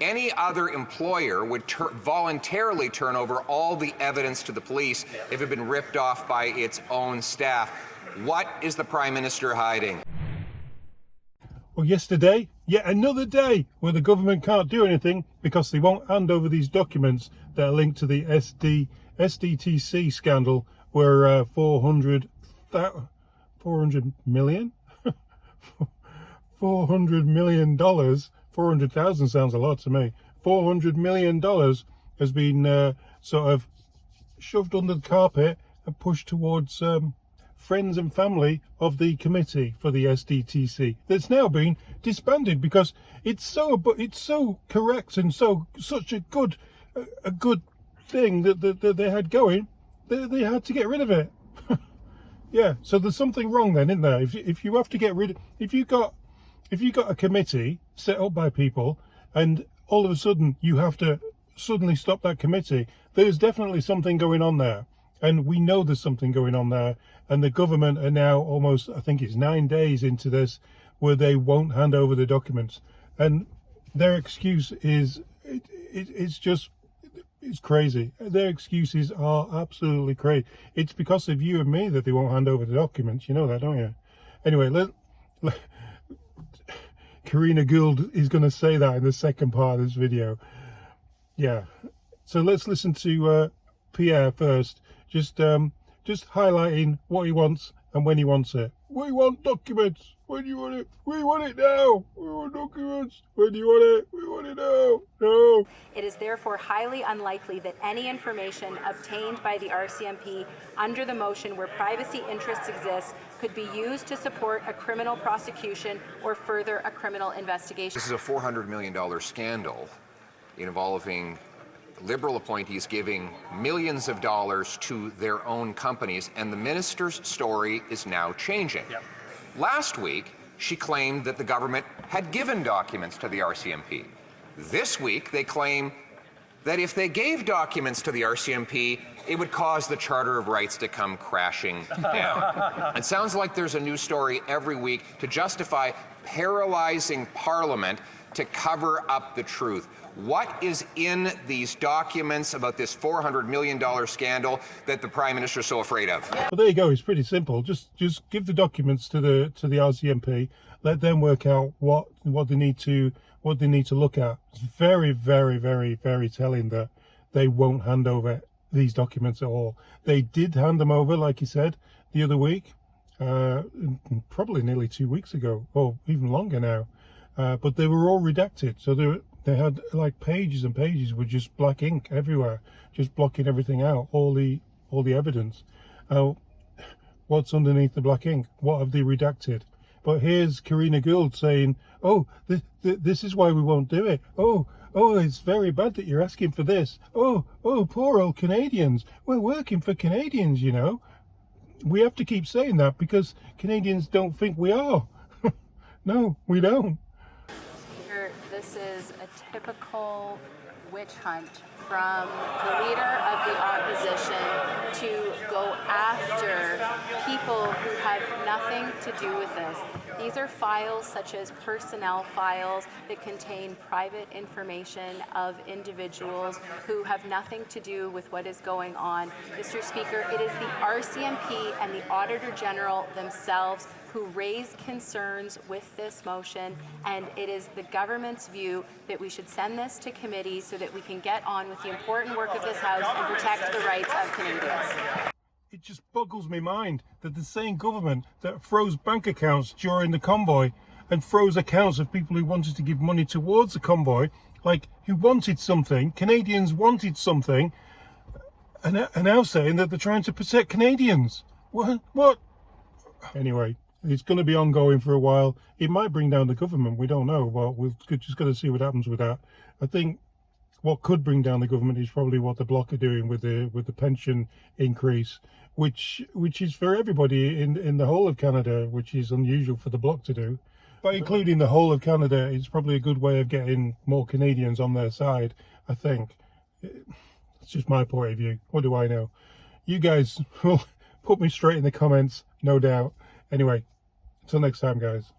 any other employer would voluntarily turn over all the evidence to the police if it had been ripped off by its own staff. What is the Prime Minister hiding? Well, yesterday, yet another day where the government can't do anything because they won't hand over these documents that are linked to the SDTC scandal, where 400 million? $400 million, 400,000 sounds a lot to me. $400 million has been sort of shoved under the carpet and pushed towards friends and family of the committee for the SDTC. That's now been disbanded because it's so correct and such a good thing that they had going. They had to get rid of it. Yeah, so there's something wrong then, isn't there? If you have to get rid of, if you got a committee set up by people and all of a sudden you have to suddenly stop that committee, there's definitely something going on there. And we know there's something going on there. And the government are now almost, I think it's 9 days into this, where they won't hand over the documents. And their excuse is, it's crazy. Their excuses are absolutely crazy. It's because of you and me that they won't hand over the documents. You know that, don't you? Anyway, Karina Gould is going to say that in the second part of this video. Yeah. So let's listen to Pierre first. Just highlighting what he wants and when he wants it. We want documents. When do you want it? We want it now. We want documents. When do you want it? We want it now. No. It is therefore highly unlikely that any information obtained by the RCMP under the motion where privacy interests exist could be used to support a criminal prosecution or further a criminal investigation. This is a $400 million scandal involving Liberal appointees giving millions of dollars to their own companies, and the minister's story is now changing. Yep. Last week, she claimed that the government had given documents to the RCMP. This week, they claim that if they gave documents to the RCMP, it would cause the Charter of Rights to come crashing down. It sounds like there's a new story every week to justify paralyzing Parliament to cover up the truth. What is in these documents about this $400 million scandal that the Prime Minister is so afraid of? Well, there you go. It's pretty simple. Just give the documents to the RCMP. Let them work out what they need to look at. It's very, very, very, very telling that they won't hand over these documents at all. They did hand them over, like you said, the other week, probably nearly 2 weeks ago, or even longer now. But they were all redacted, so they had like pages and pages with just black ink everywhere, just blocking everything out, all the evidence. What's underneath the black ink? What have they redacted? But here's Karina Gould saying, "Oh, this is why we won't do it. Oh, it's very bad that you're asking for this. Oh, poor old Canadians. We're working for Canadians, you know. We have to keep saying that because Canadians don't think we are. No, we don't." This is a typical witch hunt from the leader of the opposition to go after people who have nothing to do with this. These are files such as personnel files that contain private information of individuals who have nothing to do with what is going on. Mr. Speaker, it is the RCMP and the Auditor General themselves who raised concerns with this motion, and it is the government's view that we should send this to committee so that we can get on with the important work of this House and protect the rights of Canadians. It just boggles my mind that the same government that froze bank accounts during the convoy and froze accounts of people who wanted to give money towards the convoy, like who wanted something, Canadians wanted something, are now saying that they're trying to protect Canadians. What? Anyway, it's going to be ongoing for a while. It might bring down the government. We don't know. Well, we've just got to see what happens with that. I think what could bring down the government is probably what the Bloc are doing with the pension increase, which is for everybody in the whole of Canada, which is unusual for the Bloc to do. By including the whole of Canada, it's probably a good way of getting more Canadians on their side, I think. It's just my point of view. What do I know? You guys will put me straight in the comments, no doubt. Anyway, until next time, guys.